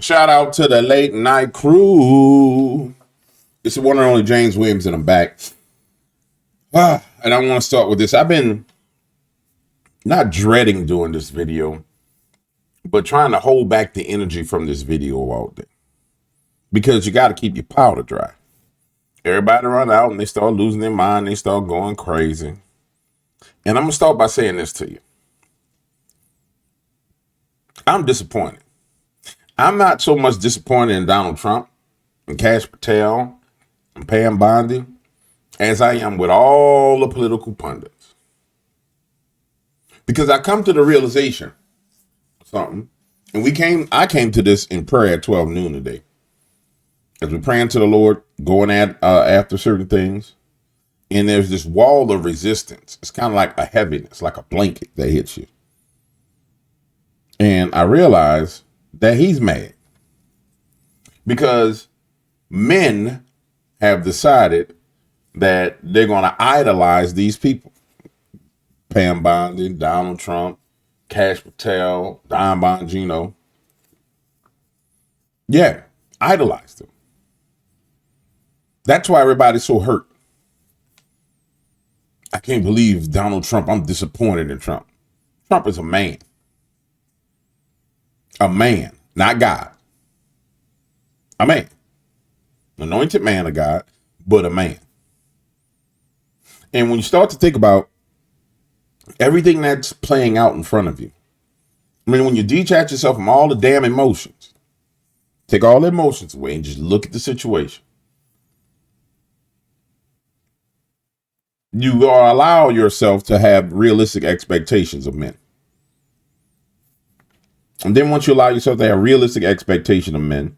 Shout out to the late night crew. It's the one and only James Williams, and I'm back. And I want to start with this. I've been not dreading doing this video, but trying to hold back the energy from this video all day. Because you got to keep your powder dry. Everybody run out and they start losing their mind. They start going crazy. And I'm going to start by saying this to you. I'm disappointed. I'm not so much disappointed in Donald Trump and Cash Patel and Pam Bondi as I am with all the political pundits. Because I come to the realization of something, and I came to this in prayer at 12 noon today. As we're praying to the Lord, going after certain things, and there's this wall of resistance. It's kind of like a heaviness, like a blanket that hits you. And I realize that he's mad because men have decided that they're going to idolize these people. Pam Bondi, Donald Trump, Cash Patel, Don Bongino. Yeah, idolize them. That's why everybody's so hurt. I can't believe Donald Trump. I'm disappointed in Trump. Trump is a man. A man, not God. A man. Anointed man of God, but a man. And when you start to think about everything that's playing out in front of you, I mean, when you detach yourself from all the damn emotions, take all the emotions away and just look at the situation. You allow yourself to have realistic expectations of men. And then once you allow yourself to have realistic expectation of men,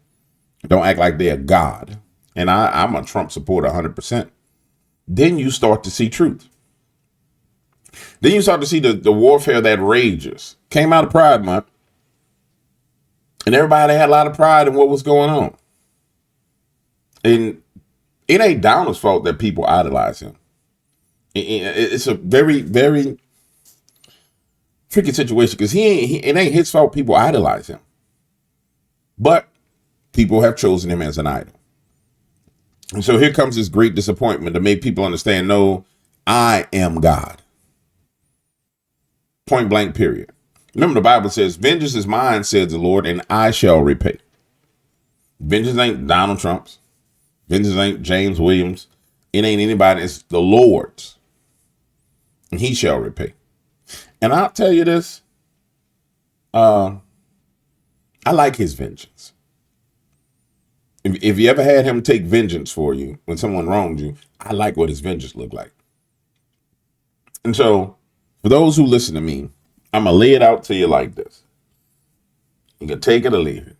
don't act like they're God. And I'm a Trump supporter 100%. Then you start to see truth. Then you start to see the warfare that rages. Came out of Pride Month. And everybody had a lot of pride in what was going on. And it ain't Donald's fault that people idolize him. It's a very, very tricky situation because it ain't his fault people idolize him. But people have chosen him as an idol. And so here comes this great disappointment to make people understand, no, I am God. Point blank, period. Remember, the Bible says, vengeance is mine, says the Lord, and I shall repay. Vengeance ain't Donald Trump's. Vengeance ain't James Williams. It ain't anybody. It's the Lord's. And he shall repay. And I'll tell you this. I like his vengeance. If you ever had him take vengeance for you when someone wronged you, I like what his vengeance looked like. And so, for those who listen to me, I'm going to lay it out to you like this. You can take it or leave it.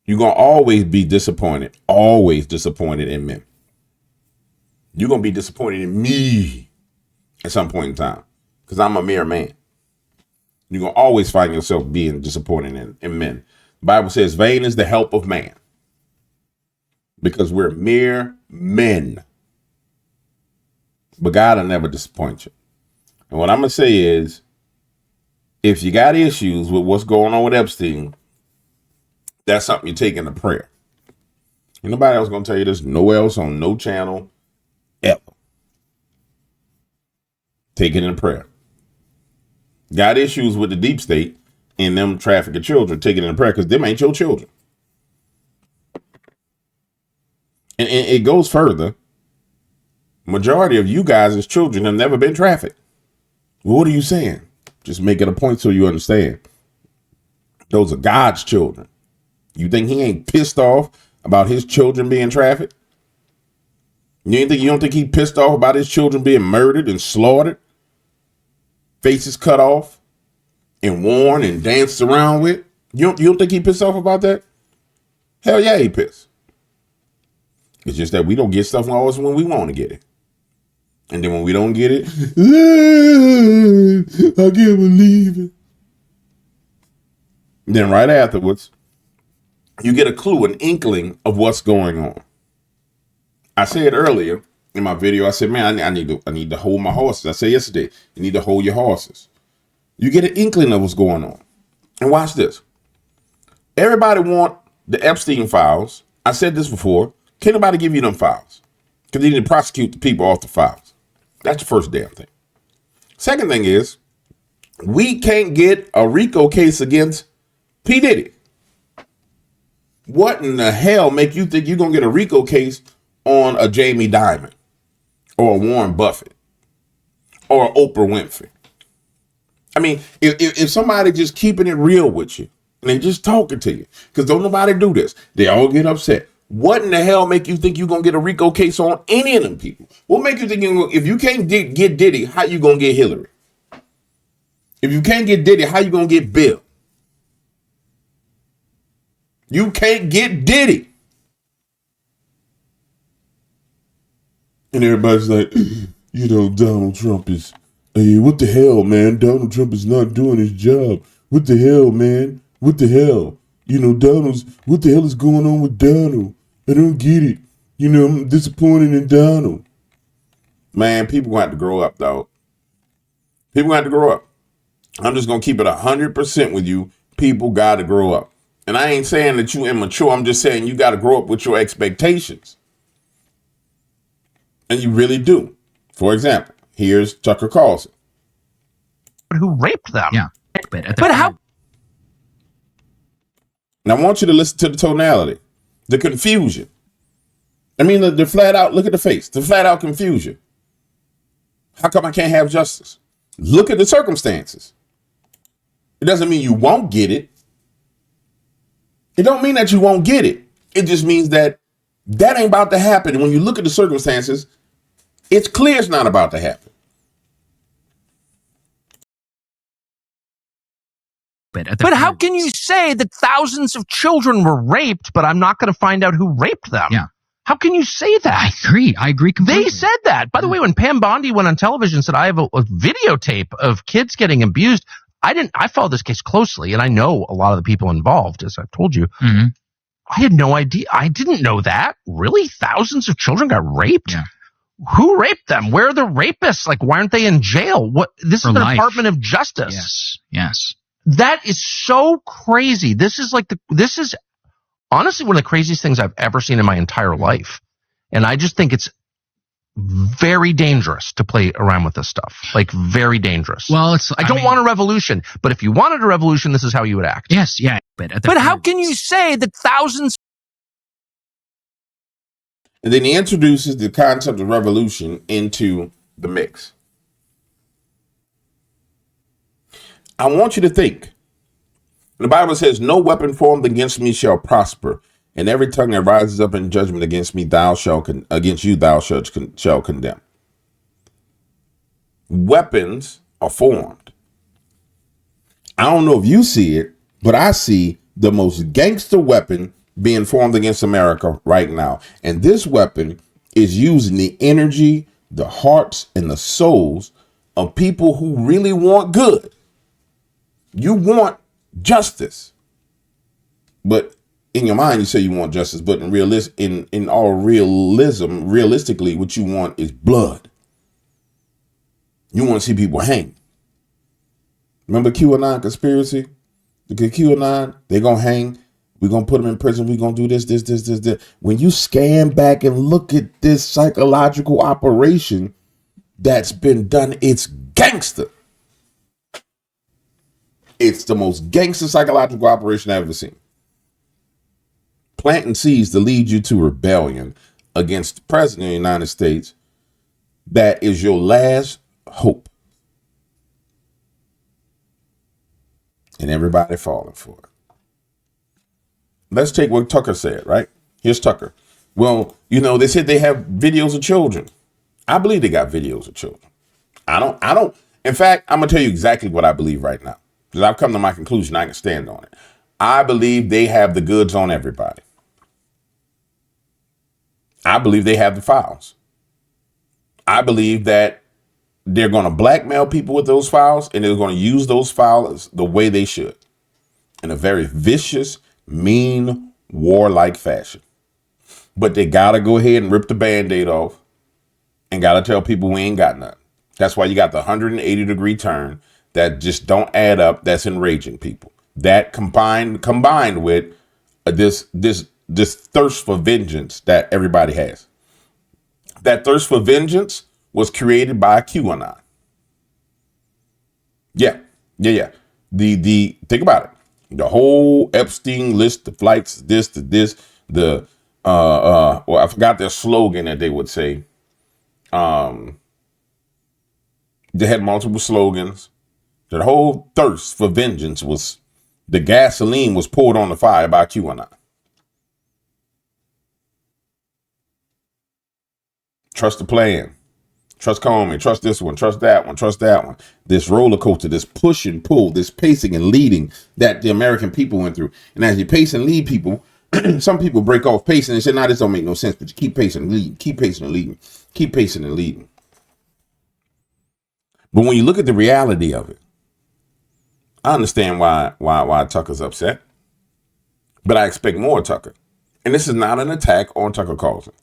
You're going to always be disappointed in men. You're going to be disappointed in me at some point in time because I'm a mere man. You're going to always find yourself being disappointed in men. The Bible says, vain is the help of man because we're mere men. But God will never disappoint you. And what I'm going to say is, if you got issues with what's going on with Epstein, that's something you take into prayer. Ain't nobody else going to tell you this. Nowhere else on no channel ever. Take it in prayer. Got issues with the deep state and them trafficking children. Take it in prayer because them ain't your children. And it goes further. Majority of you guys as children have never been trafficked. Well, what are you saying? Just make it a point so you understand. Those are God's children. You think he ain't pissed off about his children being trafficked? You don't think he pissed off about his children being murdered and slaughtered? Faces cut off and worn and danced around with? You don't think he pissed off about that? Hell yeah, he pissed. It's just that we don't get stuff always when we want to get it. And then when we don't get it, I can't believe it. Then right afterwards, you get a clue, an inkling of what's going on. I said earlier in my video, I said, man, I need to hold my horses. I said yesterday, you need to hold your horses. You get an inkling of what's going on. And watch this. Everybody want the Epstein files. I said this before. Can't nobody give you them files because they need to prosecute the people off the files. That's the first damn thing. Second thing is we can't get a RICO case against P. Diddy. What in the hell make you think you're going to get a RICO case on a Jamie Dimon or a Warren Buffett or Oprah Winfrey? I mean, if somebody just keeping it real with you and they just talking to you, because don't nobody do this, they all get upset. What in the hell make you think you're going to get a RICO case on any of them people? What make you think if you can't get Diddy, how you going to get Hillary? If you can't get Diddy, how you going to get Bill? You can't get Diddy. And everybody's like, Donald Trump is, hey, what the hell, man? Donald Trump is not doing his job. What the hell, man? What the hell? What the hell is going on with Donald? I don't get it. I'm disappointed in Donald. Man, people going to have to grow up, dog. People going to have to grow up. I'm just going to keep it 100% with you. People got to grow up. And I ain't saying that you immature. I'm just saying you got to grow up with your expectations. And you really do. For example, here's Tucker Carlson. Who raped them. Yeah. But how? And I want you to listen to the tonality, the confusion. I mean, the flat out, look at the face, the flat out confusion. How come I can't have justice? Look at the circumstances. It doesn't mean you won't get it. It don't mean that you won't get it. It just means that ain't about to happen. And when you look at the circumstances, it's clear it's not about to happen. But how can you say that thousands of children were raped, but I'm not going to find out who raped them? Yeah. How can you say that? I agree completely. They said that. By the way, when Pam Bondi went on television and said, I have a videotape of kids getting abused, I followed this case closely, and I know a lot of the people involved, as I've told you. Mm-hmm. I had no idea. I didn't know that. Really? Thousands of children got raped? Yeah. Who raped them? Where are the rapists? Like, why aren't they in jail? This is the Department of Justice. Yes. That is so crazy. This is honestly one of the craziest things I've ever seen in my entire life. And I just think it's very dangerous to play around with this stuff. Like, very dangerous. Well, I don't want a revolution, but if you wanted a revolution, this is how you would act. Yes, yeah. But how can you say that thousands? And then he introduces the concept of revolution into the mix. I want you to think. The Bible says, no weapon formed against me shall prosper, and every tongue that rises up in judgment against me, thou shalt condemn. Weapons are formed. I don't know if you see it, but I see the most gangster weapon being formed against America right now. And this weapon is using the energy, the hearts, and the souls of people who really want good. You want justice. But in your mind, you say you want justice, but in all realistically, what you want is blood. You want to see people hang. Remember QAnon conspiracy? The QAnon, they're going to hang. We're going to put them in prison. We're going to do this. When you scan back and look at this psychological operation that's been done, it's gangster. It's the most gangster psychological operation I've ever seen. Planting seeds to lead you to rebellion against the president of the United States. That is your last hope. And everybody falling for it. Let's take what Tucker said, right? Here's Tucker. Well, they said they have videos of children. I believe they got videos of children. I don't. In fact, I'm going to tell you exactly what I believe right now. Because I've come to my conclusion. I can stand on it. I believe they have the goods on everybody. I believe they have the files. I believe that they're going to blackmail people with those files, and they're going to use those files the way they should, in a very vicious, mean, warlike fashion. But they got to go ahead and rip the Band-Aid off and got to tell people we ain't got nothing. That's why you got the 180-degree turn that just don't add up. That's enraging people. That combined with this thirst for vengeance that everybody has. That thirst for vengeance was created by QAnon. Yeah, yeah. The think about it. The whole Epstein list, the flights, the well, I forgot their slogan that they would say. They had multiple slogans. The whole thirst for vengeance was the gasoline was poured on the fire by QAnon. Trust the plan. Trust Comey. Trust this one. Trust that one. Trust that one. This roller coaster, this push and pull, this pacing and leading that the American people went through. And as you pace and lead people, some people break off pacing and say, "Nah, this don't make no sense." But you keep pacing and leading, keep pacing and leading, keep pacing and leading. But when you look at the reality of it, I understand why Tucker's upset. But I expect more of Tucker. And this is not an attack on Tucker Carlson.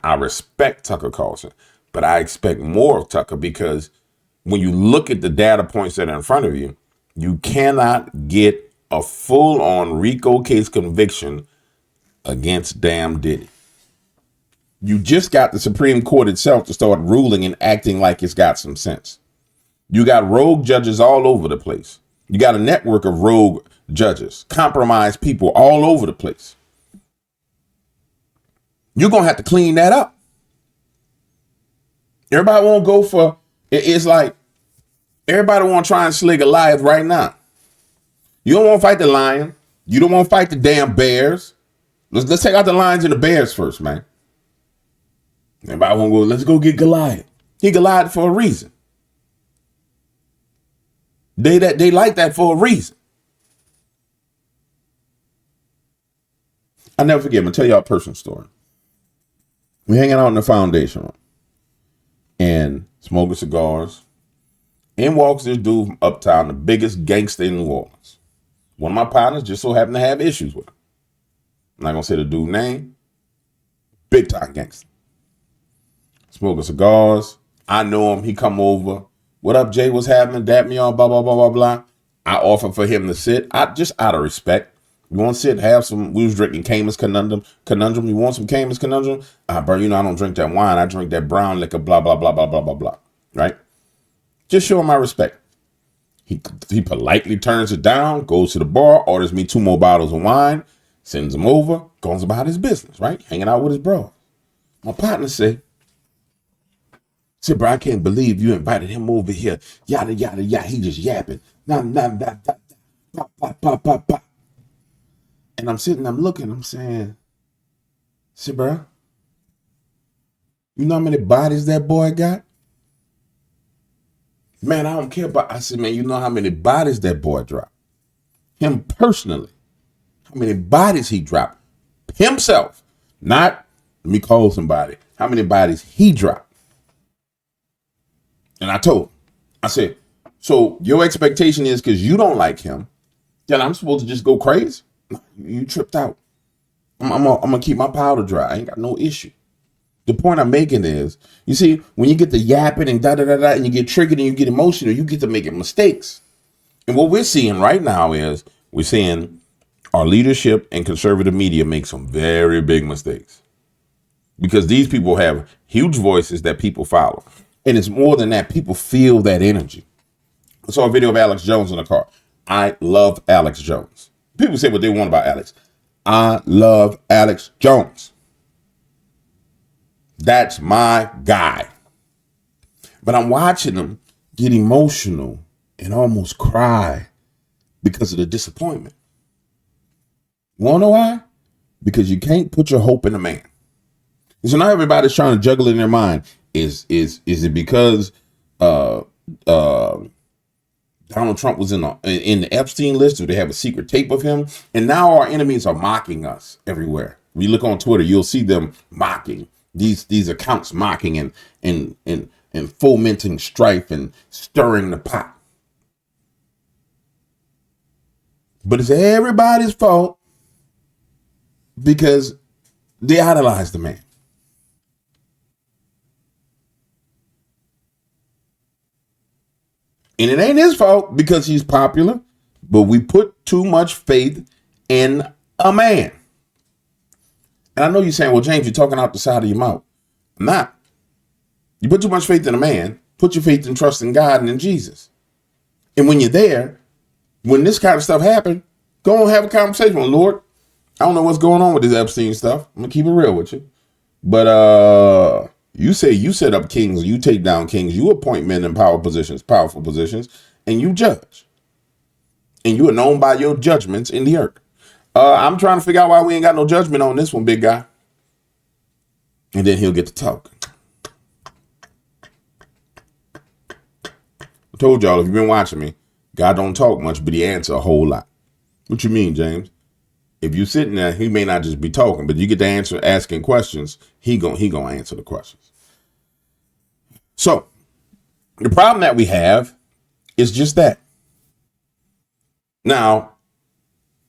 I respect Tucker Carlson, but I expect more of Tucker because when you look at the data points that are in front of you, you cannot get a full-on RICO case conviction against damn Diddy. You just got the Supreme Court itself to start ruling and acting like it's got some sense. You got rogue judges all over the place. You got a network of rogue judges, compromised people all over the place. You're going to have to clean that up. Everybody won't go for, it's like everybody want to try and slay Goliath right now. You don't want to fight the lion. You don't want to fight the damn bears. Let's take out the lions and the bears first, man. Everybody want to go, let's go get Goliath. He Goliath for a reason. They like that for a reason. I'll never forget. I'm going to tell y'all a personal story. We're hanging out in the foundation room and smoking cigars. In walks this dude from uptown, the biggest gangster in New Orleans. One of my partners just so happened to have issues with him. I'm not going to say the dude's name. Big time gangster. Smoking cigars. I know him. He come over. What up, Jay? What's happening? Dap me on, blah, blah, blah, blah, blah. I offer for him to sit. Just out of respect. You want to sit, have some, we was drinking Cayman's Conundrum. You want some Cayman's Conundrum? Bro, you know I don't drink that wine. I drink that brown liquor, blah, blah, blah, blah, blah, blah, blah. Right? Just show him my respect. He politely turns it down, goes to the bar, orders me 2 more bottles of wine, sends him over, goes about his business, right? Hanging out with his bro. My partner said, bro, I can't believe you invited him over here. Yada, yada, yada. He just yapping. Nah, nah, nah, nah, nah, bah, bah, bah, bah. And I'm sitting, I'm looking, I'm saying, bro, you know how many bodies that boy got? Man, I don't care about, I said, man, you know how many bodies that boy dropped? Him personally. How many bodies he dropped? Himself. Not, let me call somebody. How many bodies he dropped? And I told him, I said, so your expectation is because you don't like him, then I'm supposed to just go crazy? You tripped out. I'm gonna keep my powder dry. I ain't got no issue. The point I'm making is, you see, when you get the yapping and da-da-da-da, and you get triggered and you get emotional, you get to making mistakes. And what we're seeing right now is, we're seeing our leadership and conservative media make some very big mistakes. Because these people have huge voices that people follow. And it's more than that. People feel that energy. I saw a video of Alex Jones in the car. I love Alex Jones. People say what they want about Alex. I love Alex Jones. That's my guy. But I'm watching him get emotional and almost cry because of the disappointment. You want to know why? Because you can't put your hope in a man. And so now everybody's trying to juggle in their mind. Is it because Donald Trump was in the Epstein list? Do they have a secret tape of him? And now our enemies are mocking us everywhere. When you look on Twitter, you'll see them mocking these accounts, mocking and fomenting strife and stirring the pot. But it's everybody's fault because they idolize the man. And it ain't his fault because he's popular, but we put too much faith in a man. And I know you're saying, well, James, you're talking out the side of your mouth. I'm not. You put too much faith in a man, put your faith and trust in God and in Jesus. And when you're there, when this kind of stuff happens, go and have a conversation with Lord. I don't know what's going on with this Epstein stuff. I'm going to keep it real with you. But you say you set up kings, you take down kings, you appoint men in powerful positions, and you judge. And you are known by your judgments in the earth. I'm trying to figure out why we ain't got no judgment on this one, big guy. And then he'll get to talk. I told y'all, if you've been watching me, God don't talk much, but he answer a whole lot. What you mean, James? If you sitting there, he may not just be talking, but you get to answer asking questions, he gonna answer the questions. So the problem that we have is just that. Now,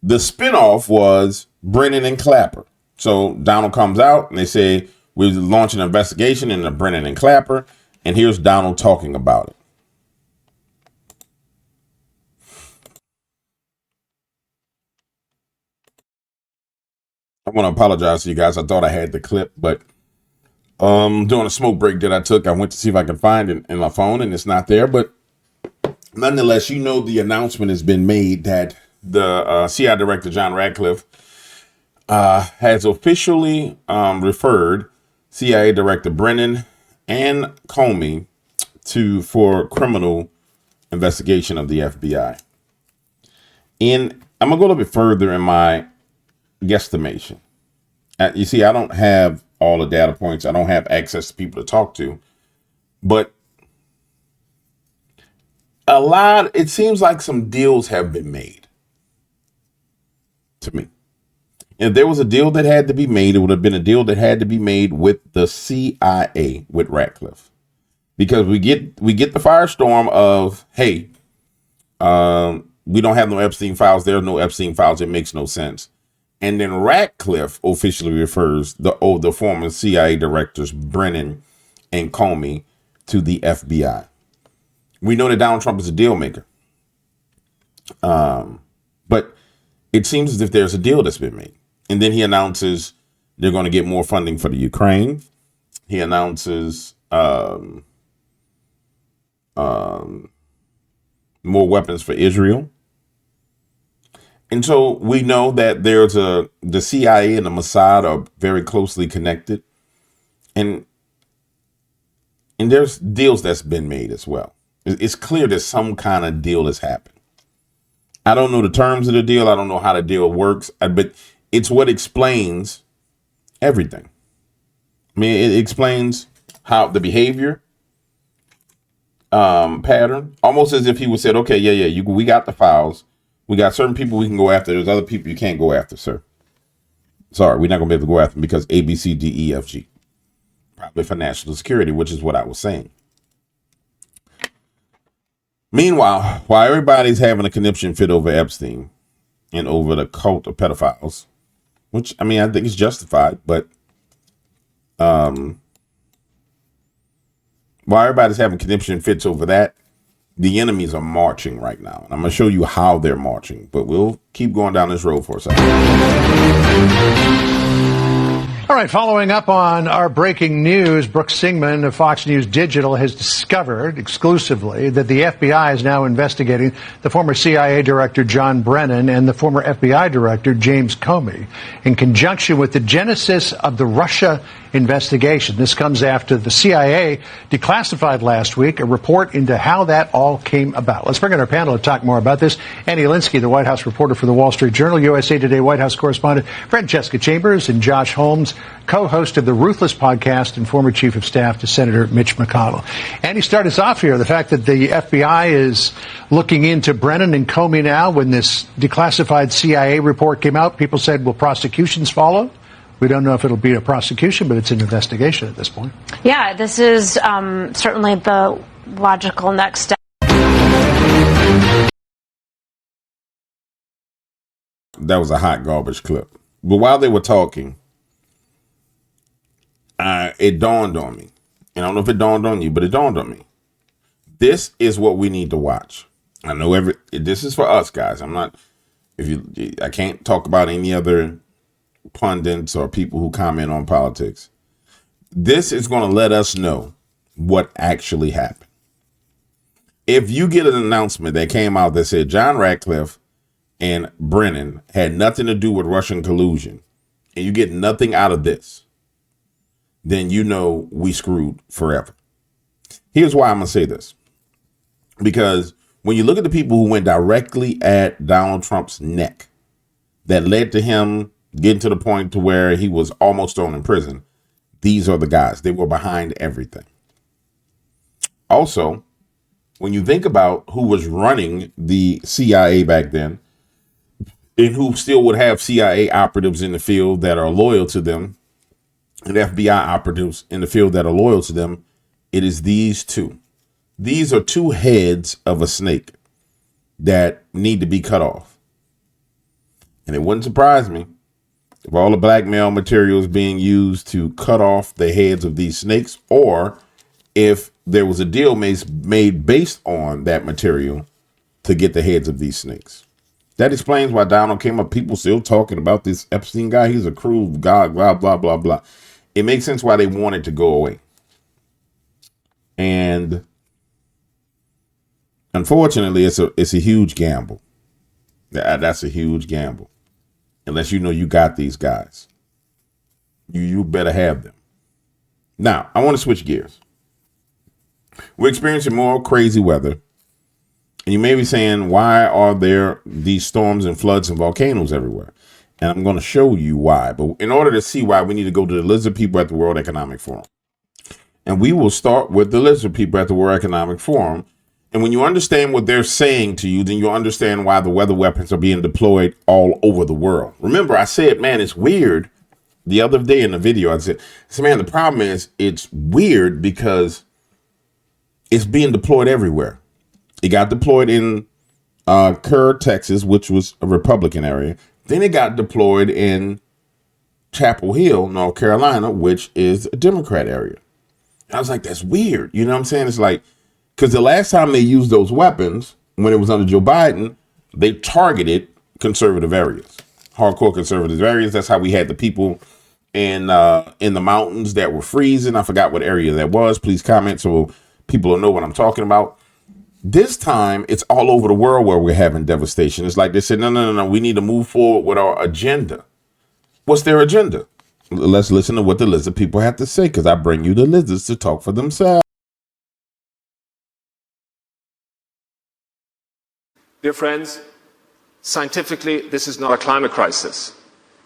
the spinoff was Brennan and Clapper. So Donald comes out and they say, we're launching an investigation into Brennan and Clapper. And here's Donald talking about it. I want to apologize to you guys. I thought I had the clip, but during a smoke break that I took, I went to see if I could find it in my phone and it's not there. But nonetheless, you know, the announcement has been made that the CIA director, John Ratcliffe, has officially referred CIA Director Brennan and Comey for criminal investigation of the FBI. And I'm going to go a little bit further in my guesstimation. You see, I don't have all the data points. I don't have access to people to talk to. But it seems like some deals have been made to me. If there was a deal that had to be made, it would have been a deal that had to be made with the CIA, with Ratcliffe. Because we get the firestorm of, hey, we don't have no Epstein files. There's no Epstein files. It makes no sense. And then Ratcliffe officially refers the former CIA directors, Brennan and Comey, to the FBI. We know that Donald Trump is a deal maker. But it seems as if there's a deal that's been made. And then he announces they're going to get more funding for the Ukraine. He announces more weapons for Israel. And so we know that the CIA and the Mossad are very closely connected. And there's deals that's been made as well. It's clear that some kind of deal has happened. I don't know the terms of the deal. I don't know how the deal works, but it's what explains everything. I mean, it explains how the behavior pattern, almost as if he would said, okay, we got the files. We got certain people we can go after. There's other people you can't go after, sir. Sorry, we're not going to be able to go after them because A, B, C, D, E, F, G. Probably for national security, which is what I was saying. Meanwhile, while everybody's having a conniption fit over Epstein and over the cult of pedophiles, which, I mean, I think is justified, but while everybody's having conniption fits over that, the enemies are marching right now. And I'm going to show you how they're marching, but we'll keep going down this road for a second. All right, following up on our breaking news, Brooks Singman of Fox News Digital has discovered exclusively that the FBI is now investigating the former CIA Director John Brennan and the former FBI Director James Comey in conjunction with the genesis of the Russia investigation. This comes after the CIA declassified last week a report into how that all came about. Let's bring in our panel to talk more about this. Annie Linsky, the White House reporter for the Wall Street Journal, USA Today White House correspondent, Francesca Chambers, and Josh Holmes, co-host of the Ruthless podcast and former chief of staff to Senator Mitch McConnell. Annie, start us off here. The fact that the FBI is looking into Brennan and Comey now, when this declassified CIA report came out, people said, will prosecutions follow? We don't know if it'll be a prosecution, but it's an investigation at this point. Yeah, this is certainly the logical next step. That was a hot garbage clip. But while they were talking, it dawned on me. And I don't know if it dawned on you, but it dawned on me. This is what we need to watch. I know this is for us guys. I'm not, I can't talk about any other pundits or people who comment on politics. This is going to let us know what actually happened. If you get an announcement that came out that said John Ratcliffe and Brennan had nothing to do with Russian collusion, and you get nothing out of this, then you know we screwed forever. Here's why I'm going to say this. Because when you look at the people who went directly at Donald Trump's neck, that led to him getting to the point to where he was almost thrown in prison, these are the guys. They were behind everything. Also, when you think about who was running the CIA back then, and who still would have CIA operatives in the field that are loyal to them, and FBI operatives in the field that are loyal to them, it is these two. These are two heads of a snake that need to be cut off. And it wouldn't surprise me if all the blackmail material is being used to cut off the heads of these snakes, or if there was a deal made based on that material to get the heads of these snakes. That explains why Donald came up. People still talking about this Epstein guy. He's a cruel god, blah, blah, blah, blah. It makes sense why they want it to go away. And unfortunately, it's a huge gamble. That's a huge gamble. Unless you know you got these guys. You better have them. Now, I want to switch gears. We're experiencing more crazy weather. And you may be saying, why are there these storms and floods and volcanoes everywhere? And I'm going to show you why. But in order to see why, we need to go to the lizard people at the World Economic Forum. And we will start with the lizard people at the World Economic Forum. And when you understand what they're saying to you, then you'll understand why the weather weapons are being deployed all over the world. Remember, I said, man, it's weird. The other day in the video, I said, man, the problem is it's weird because it's being deployed everywhere. It got deployed in Kerr, Texas, which was a Republican area. Then it got deployed in Chapel Hill, North Carolina, which is a Democrat area. I was like, that's weird. You know what I'm saying? It's like, because the last time they used those weapons, when it was under Joe Biden, they targeted conservative areas, hardcore conservative areas. That's how we had the people in the mountains that were freezing. I forgot what area that was. Please comment so people will know what I'm talking about. This time, it's all over the world where we're having devastation. It's like they said, no. We need to move forward with our agenda. What's their agenda? Let's listen to what the lizard people have to say, because I bring you the lizards to talk for themselves. Dear friends, scientifically, this is not a climate crisis.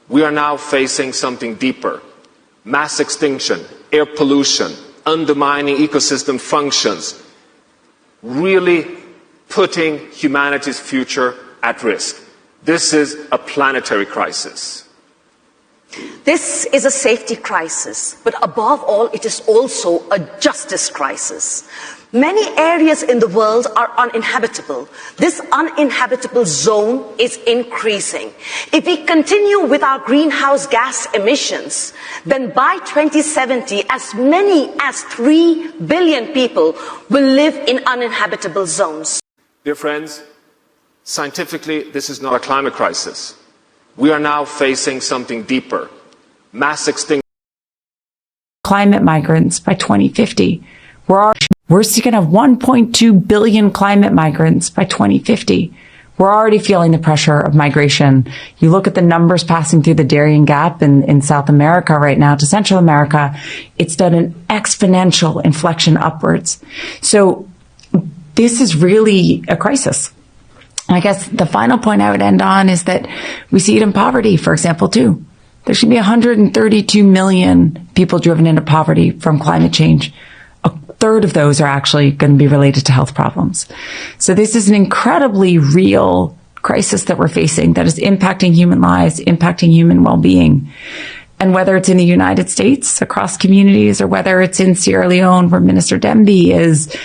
We are now facing something deeper. Mass extinction, air pollution, undermining ecosystem functions, really putting humanity's future at risk. This is a planetary crisis. This is a safety crisis, but above all, it is also a justice crisis. Many areas in the world are uninhabitable. This uninhabitable zone is increasing. If we continue with our greenhouse gas emissions, then by 2070, as many as 3 billion people will live in uninhabitable zones. Dear friends, scientifically, this is not a climate crisis. We are now facing something deeper. Mass extinction. Climate migrants by 2050. We're going to have 1.2 billion climate migrants by 2050. We're already feeling the pressure of migration. You look at the numbers passing through the Darien Gap in South America right now to Central America, it's done an exponential inflection upwards. So this is really a crisis. I guess the final point I would end on is that we see it in poverty, for example, too. There should be 132 million people driven into poverty from climate change. A third of those are actually going to be related to health problems. So this is an incredibly real crisis that we're facing that is impacting human lives, impacting human well-being. And whether it's in the United States across communities or whether it's in Sierra Leone where Minister Demby is,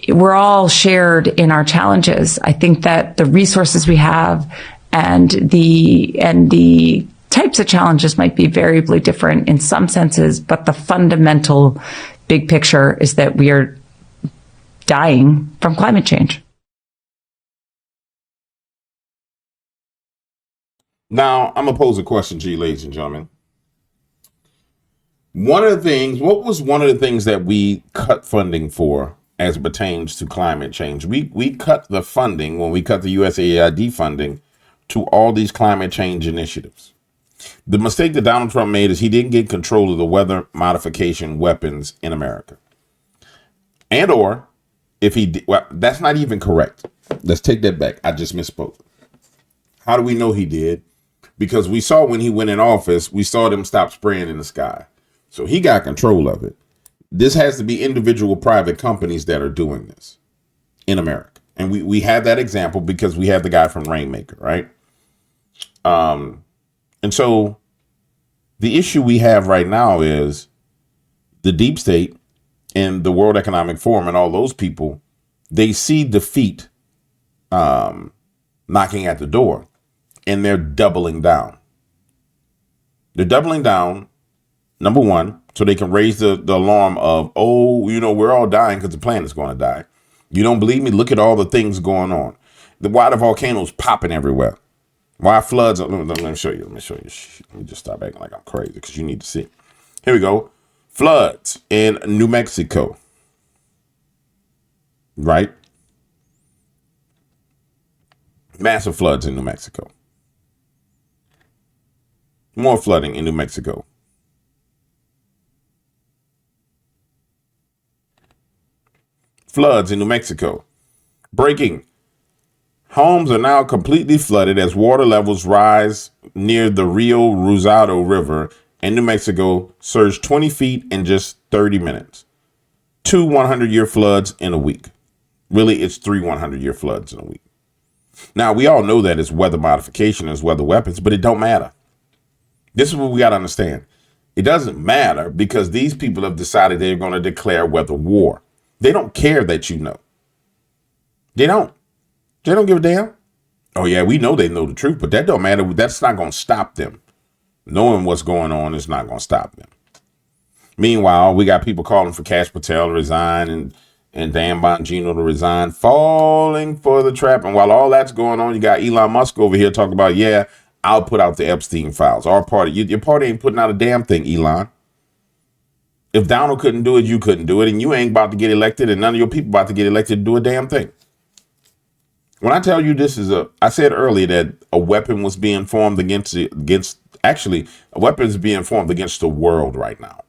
we're all shared in our challenges. I think that the resources we have and the types of challenges might be variably different in some senses, but the fundamental big picture is that we are dying from climate change. Now, I'm going to pose a question to you, ladies and gentlemen. What was one of the things that we cut funding for as it pertains to climate change? We cut the funding when we cut the USAID funding to all these climate change initiatives. The mistake that Donald Trump made is he didn't get control of the weather modification weapons in America. And or if he did, well, that's not even correct. Let's take that back. I just misspoke. How do we know he did? Because we saw when he went in office, we saw them stop spraying in the sky. So he got control of it. This has to be individual private companies that are doing this in America. And we have that example because we have the guy from Rainmaker, right? And so the issue we have right now is the deep state and the World Economic Forum and all those people, they see defeat knocking at the door and they're doubling down. They're doubling down, number one, so they can raise the alarm of, oh, we're all dying because the planet's going to die. You don't believe me? Look at all the things going on. Why the volcanoes popping everywhere? Why floods? Let me show you. Let me just stop acting like I'm crazy because you need to see. Here we go. Floods in New Mexico. Right? Massive floods in New Mexico. More flooding in New Mexico. Floods in New Mexico. Breaking. Homes are now completely flooded as water levels rise near the Rio Rosado River in New Mexico surged 20 feet in just 30 minutes. 2 100-year floods in a week. Really, it's 3 100-year floods in a week. Now, we all know that it's weather modification, it's weather weapons, but it don't matter. This is what we got to understand. It doesn't matter because these people have decided they're going to declare weather war. They don't care that you know. They don't. They don't give a damn. Oh, yeah, we know they know the truth, but that don't matter. That's not going to stop them. Knowing what's going on is not going to stop them. Meanwhile, we got people calling for Kash Patel to resign and Dan Bongino to resign, falling for the trap. And while all that's going on, you got Elon Musk over here talking about, yeah, I'll put out the Epstein files. Our party, your party ain't putting out a damn thing, Elon. If Donald couldn't do it, you couldn't do it. And you ain't about to get elected and none of your people about to get elected to do a damn thing. When I tell you I said earlier that a weapon was being formed actually, a weapon is being formed against the world right now.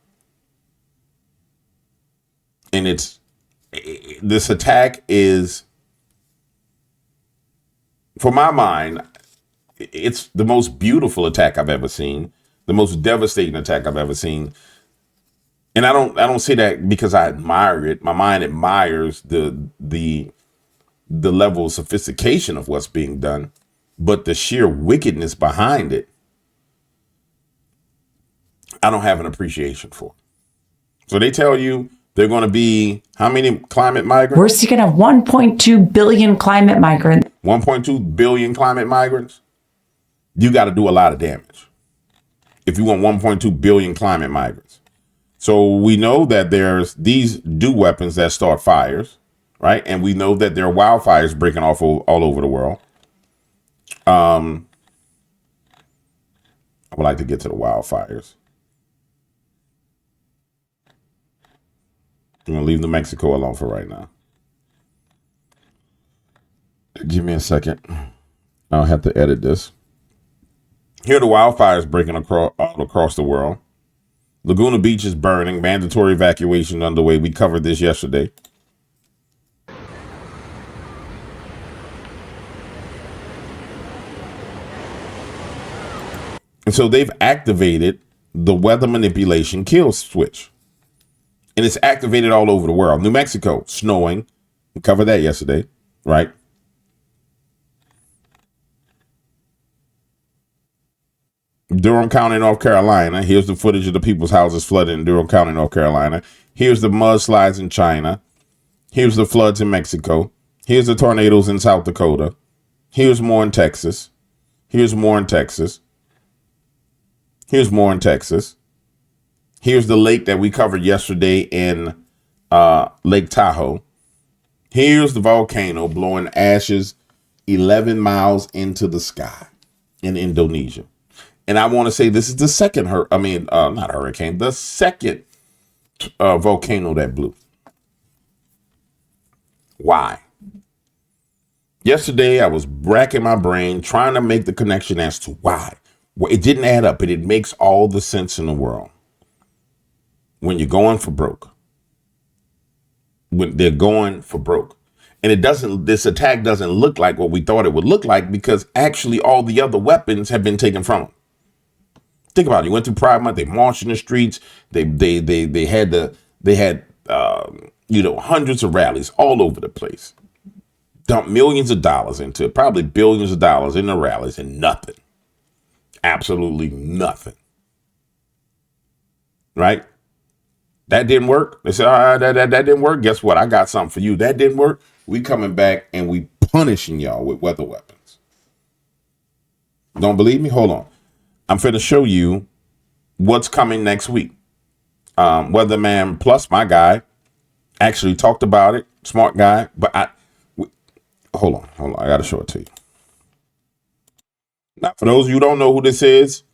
And this attack is, for my mind, it's the most beautiful attack I've ever seen, the most devastating attack I've ever seen. And I don't say that because I admire it. My mind admires the level of sophistication of what's being done, but the sheer wickedness behind it, I don't have an appreciation for. So they tell you they're going to be how many climate migrants? We're seeking a 1.2 billion climate migrants. 1.2 billion climate migrants. You got to do a lot of damage if you want 1.2 billion climate migrants. So we know that there's these weapons that start fires. Right. And we know that there are wildfires breaking off all over the world. I would like to get to the wildfires. I'm going to leave New Mexico alone for right now. Give me a second. I'll have to edit this. Here are the wildfires breaking all across the world. Laguna Beach is burning. Mandatory evacuation underway. We covered this yesterday. And so they've activated the weather manipulation kill switch. And it's activated all over the world. New Mexico, snowing. We covered that yesterday, right? Durham County, North Carolina. Here's the footage of the people's houses flooded in Durham County, North Carolina. Here's the mudslides in China. Here's the floods in Mexico. Here's the tornadoes in South Dakota. Here's more in Texas. Here's more in Texas. Here's more in Texas. Here's the lake that we covered yesterday in Lake Tahoe. Here's the volcano blowing ashes 11 miles into the sky. in Indonesia. And I want to say this is the second, not hurricane, the second volcano that blew. Why? Yesterday, I was racking my brain trying to make the connection as to why. Well, it didn't add up, but it makes all the sense in the world. When you're going for broke. When they're going for broke. And this attack doesn't look like what we thought it would look like because actually all the other weapons have been taken from them. Think about it. You went through Pride Month. They marched in the streets. They had hundreds of rallies all over the place. Dumped millions of dollars into it, probably billions of dollars in the rallies, and nothing. Absolutely nothing. Right? That didn't work. They said, all right, that didn't work. Guess what? I got something for you. That didn't work. We coming back and we punishing y'all with weather weapons. Don't believe me? Hold on. I'm finna show you what's coming next week. Weatherman Plus, my guy, actually talked about it. Smart guy. But hold on. I got to show it to you. Now, for those of you who don't know who this is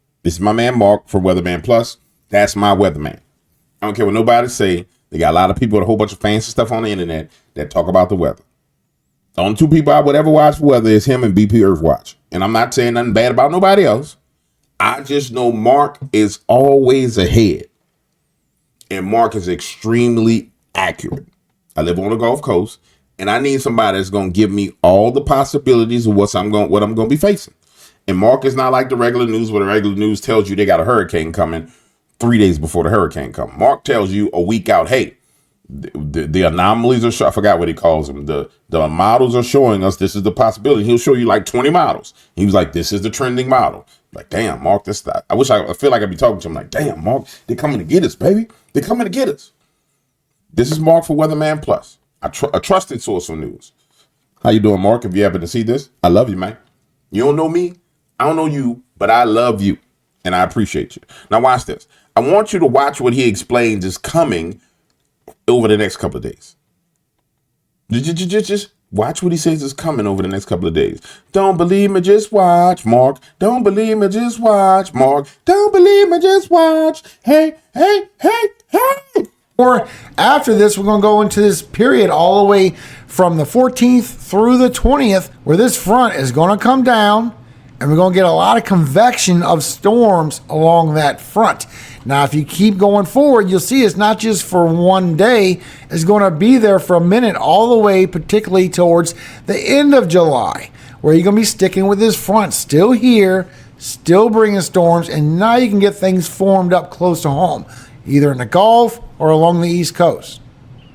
my man Mark from Weatherman Plus. That's my weatherman. I don't care what nobody say. They got a lot of people with a whole bunch of fancy stuff on the internet that talk about the weather. The only two people I would ever watch for weather is him and BP Earthwatch. And I'm not saying nothing bad about nobody else. I just know Mark is always ahead. And Mark is extremely accurate. I live on the Gulf Coast, and I need somebody that's going to give me all the possibilities of what I'm going to be facing. And Mark is not like the regular news, where the regular news tells you they got a hurricane coming 3 days before the hurricane comes. Mark tells you a week out, hey, the anomalies are, I forgot what he calls them. The models are showing us this is the possibility. He'll show you like 20 models. He was like, this is the trending model. Like, damn, Mark, I feel like I'd be talking to him like, damn, Mark, they're coming to get us, baby. They're coming to get us. This is Mark for Weatherman Plus, a trusted source of news. How you doing, Mark? If you happen to see this, I love you, man. You don't know me. I don't know you, but I love you and I appreciate you. Now watch this. I want you to watch what he explains is coming over the next couple of days. Just watch what he says is coming over the next couple of days. Don't believe me, just watch, Mark. Don't believe me, just watch, Mark. Don't believe me, just watch. Hey. Or after this, we're going to go into this period all the way from the 14th through the 20th, where this front is going to come down, and we're going to get a lot of convection of storms along that front. Now, if you keep going forward, you'll see it's not just for one day. It's going to be there for a minute, all the way particularly towards the end of July, where you're going to be sticking with this front still here, still bringing storms, and now you can get things formed up close to home, either in the Gulf or along the East Coast.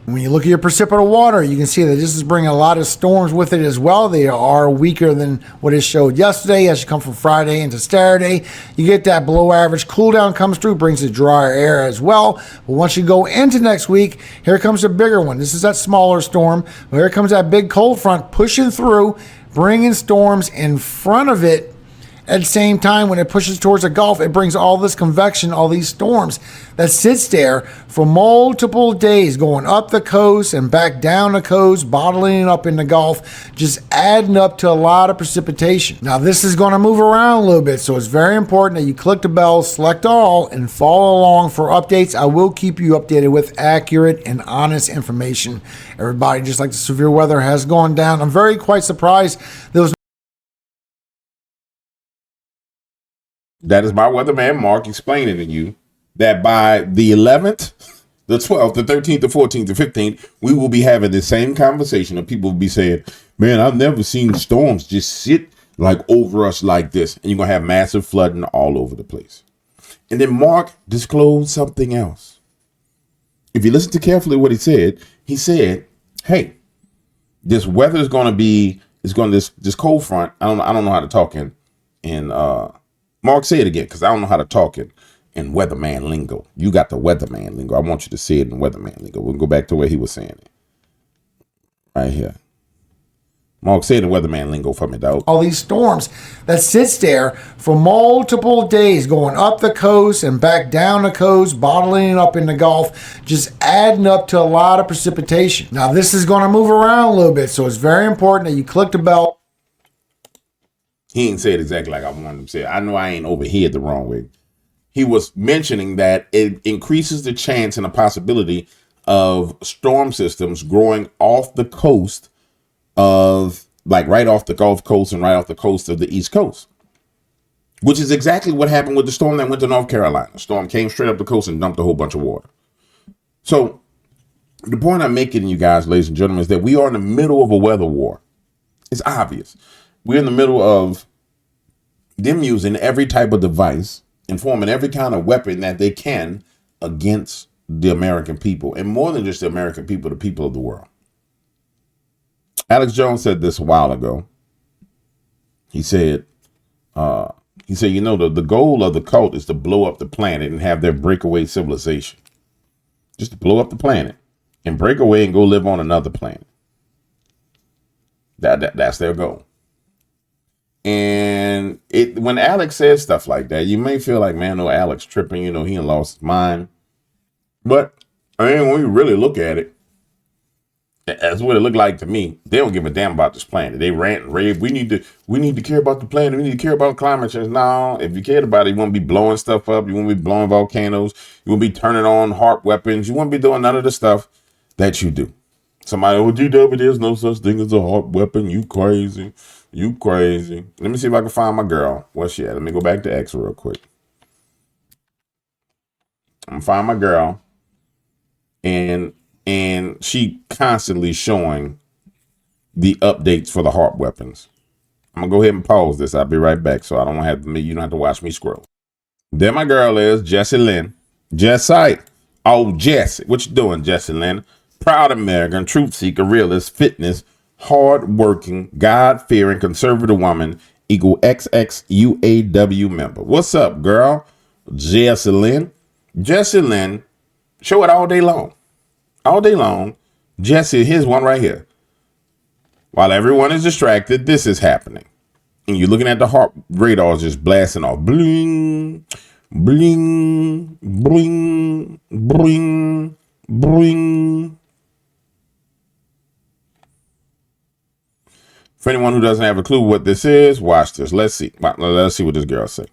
When you look at your precipitable water, you can see that this is bringing a lot of storms with it as well. They are weaker than what it showed yesterday. As you come from Friday into Saturday, you get that below average cool down comes through, brings the drier air as well. But once you go into next week, here comes a bigger one. This is that smaller storm. But here comes that big cold front pushing through, bringing storms in front of it. At the same time, when it pushes towards the Gulf, it brings all this convection, all these storms that sits there for multiple days, going up the coast and back down the coast, bottling up in the Gulf, just adding up to a lot of precipitation. Now, this is going to move around a little bit, so it's very important that you click the bell, select all, and follow along for updates. I will keep you updated with accurate and honest information. Everybody, just like the severe weather has gone down. I'm very quite surprised there was That is my weatherman, Mark, explaining to you that by the 11th, the 12th, the 13th, the 14th, the 15th, we will be having the same conversation of people will be saying, man, I've never seen storms just sit like over us like this. And you're going to have massive flooding all over the place. And then Mark disclosed something else. If you listen to carefully what he said, hey, this weather is going to be, this cold front. I don't know how to talk in Mark, say it again, because I don't know how to talk in weatherman lingo. You got the weatherman lingo. I want you to say it in weatherman lingo. We'll go back to where he was saying it. Right here. Mark, say it in weatherman lingo for me, dog. All these storms that sits there for multiple days, going up the coast and back down the coast, bottling up in the Gulf, just adding up to a lot of precipitation. Now, this is going to move around a little bit, so it's very important that you click the bell. He ain't say it exactly like I wanted him to say it. I know I ain't overheard the wrong way. He was mentioning that it increases the chance and the possibility of storm systems growing off the coast of, like, right off the Gulf Coast and right off the coast of the East Coast, which is exactly what happened with the storm that went to North Carolina. The storm came straight up the coast and dumped a whole bunch of water. So the point I'm making, you guys, ladies and gentlemen, is that we are in the middle of a weather war. It's obvious. We're in the middle of them using every type of device and forming every kind of weapon that they can against the American people, and more than just the American people, the people of the world. Alex Jones said this a while ago. He said, you know, the goal of the cult is to blow up the planet and have their breakaway civilization. Just to blow up the planet and break away and go live on another planet. That's their goal. And when Alex says stuff like that, you may feel like, man, no, Alex tripping, you know, he lost his mind. But I mean, when you really look at it, that's what it looked like to me. They don't give a damn about this planet. They rant and rave. We need to care about the planet. We need to care about climate change. No, if you cared about it, you won't be blowing stuff up. You won't be blowing volcanoes. You won't be turning on HARP weapons. You won't be doing none of the stuff that you do. Somebody, GW, there's no such thing as a HARP weapon. You crazy. You crazy. Let me see if I can find my girl. Where's she at? Let me go back to X real quick. I'm gonna find my girl. And she constantly showing the updates for the HARP weapons. I'm gonna go ahead and pause this. I'll be right back, so I don't have to. You don't have to watch me scroll. There my girl is, Jessie Lynn. Jessie. Oh, Jessie. What you doing, Jessie Lynn? Proud American, truth seeker, realist, fitness, hard-working, God-fearing, conservative woman, equal XXUAW member. What's up, girl? Jessie Lynn. Jessie Lynn, show it all day long. All day long. Jessie, here's one right here. While everyone is distracted, this is happening. And you're looking at the HARP radars just blasting off. Bling, bling, bling, bling, bling. For anyone who doesn't have a clue what this is, watch this. Let's see. Let's see what this girl say.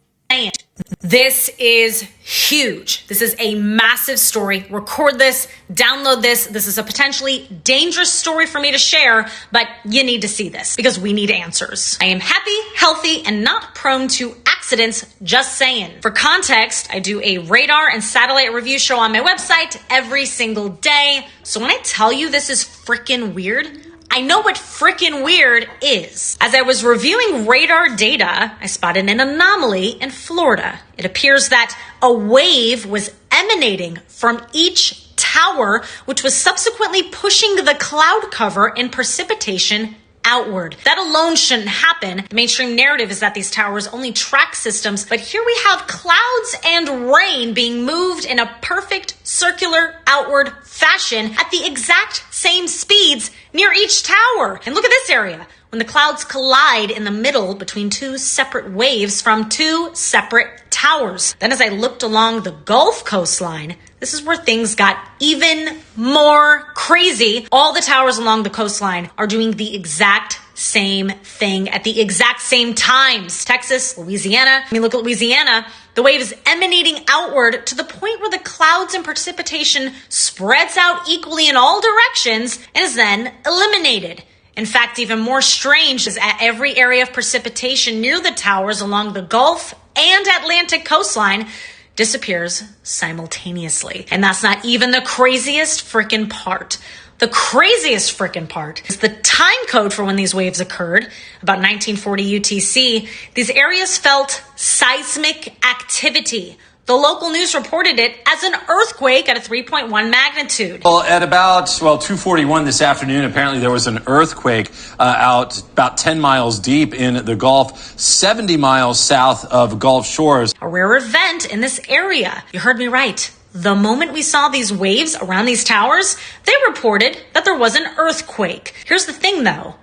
This is huge. This is a massive story. Record this, download this. This is a potentially dangerous story for me to share, but you need to see this because we need answers. I am happy, healthy, and not prone to accidents, just saying. For context, I do a radar and satellite review show on my website every single day. So when I tell you this is freaking weird, I know what frickin' weird is. As I was reviewing radar data, I spotted an anomaly in Florida. It appears that a wave was emanating from each tower, which was subsequently pushing the cloud cover and precipitation outward. That alone shouldn't happen. The mainstream narrative is that these towers only track systems, but here we have clouds and rain being moved in a perfect circular outward fashion at the exact same speeds near each tower. And look at this area. When the clouds collide in the middle between two separate waves from two separate towers. Then as I looked along the Gulf coastline, this is where things got even more crazy. All the towers along the coastline are doing the exact same thing at the exact same times. Texas, Louisiana. Look at Louisiana. The wave is emanating outward to the point where the clouds and precipitation spreads out equally in all directions and is then eliminated. In fact, even more strange is at every area of precipitation near the towers along the Gulf and Atlantic coastline disappears simultaneously. And that's not even the craziest freaking part. The craziest freaking part is the time code for when these waves occurred, about 1940 UTC. These areas felt seismic activity. The local news reported it as an earthquake at a 3.1 magnitude. Well, at about 2:41 this afternoon, apparently there was an earthquake out about 10 miles deep in the Gulf, 70 miles south of Gulf Shores. A rare event in this area. You heard me right. The moment we saw these waves around these towers, they reported that there was an earthquake. Here's the thing, though.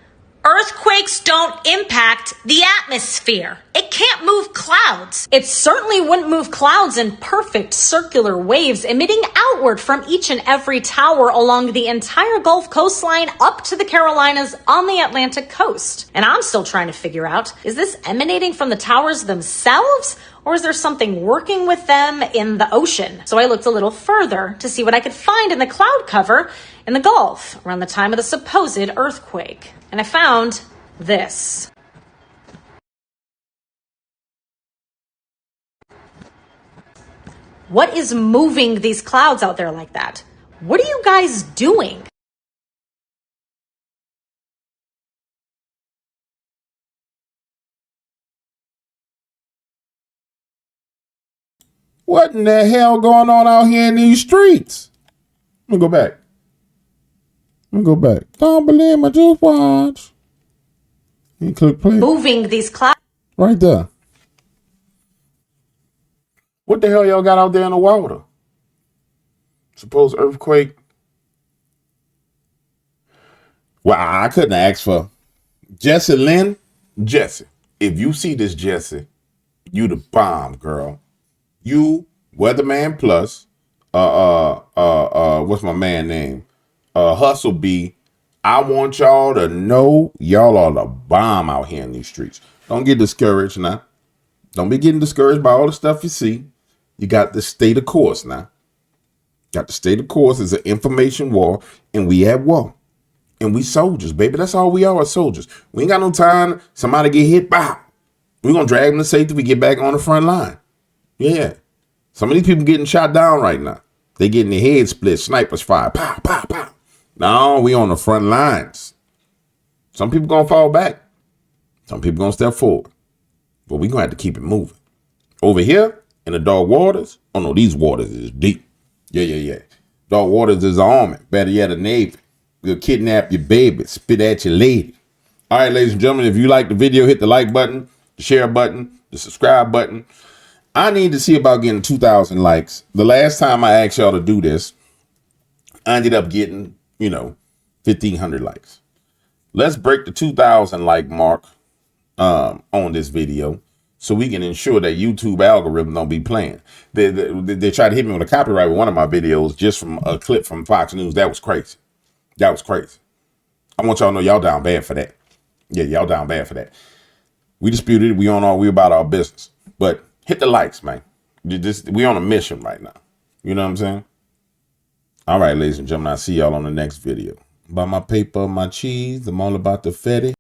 Earthquakes don't impact the atmosphere. It can't can't move clouds. It certainly wouldn't move clouds in perfect circular waves emitting outward from each and every tower along the entire Gulf coastline up to the Carolinas on the Atlantic coast. And I'm still trying to figure out, is this emanating from the towers themselves? Or is there something working with them in the ocean? So I looked a little further to see what I could find in the cloud cover in the Gulf around the time of the supposed earthquake. And I found this. What is moving these clouds out there like that? What are you guys doing? What in the hell going on out here in these streets? Let me go back. Don't believe me, just watch. You click play. Moving these clouds. Right there. What the hell y'all got out there in the water? Supposed earthquake. Well, I couldn't ask for Jesse Lynn. Jesse, if you see this, Jesse, you the bomb, girl. You, Weatherman Plus, what's my man name? Hustle B. I want y'all to know y'all are the bomb out here in these streets. Don't get discouraged now. Don't be getting discouraged by all the stuff you see. You got to stay the course now. Got to stay the course. It's an information war, and we at war. And we soldiers, baby. That's all we are, soldiers. We ain't got no time. Somebody get hit, bop. We're going to drag them to safety. We get back on the front line. Yeah. Some of these people getting shot down right now. They getting their head split. Snipers fire. Pow, pow, pow. No, we on the front lines. Some people going to fall back. Some people going to step forward. But we going to have to keep it moving. Over here in the dark waters. Oh, no, these waters is deep. Yeah. Dark waters is the army. Better yet, the Navy. We'll kidnap your baby. Spit at your lady. All right, ladies and gentlemen, if you like the video, hit the like button, the share button, the subscribe button. I need to see about getting 2,000 likes. The last time I asked y'all to do this, I ended up getting, 1,500 likes. Let's break the 2,000 like mark on this video so we can ensure that YouTube algorithm don't be playing. They tried to hit me with a copyright with one of my videos just from a clip from Fox News. That was crazy. I want y'all to know y'all down bad for that. Yeah, y'all down bad for that. We disputed it. We about our business. But hit the likes, man. We on a mission right now. You know what I'm saying? All right, ladies and gentlemen, I'll see y'all on the next video. Buy my paper, my cheese. I'm all about the fetty.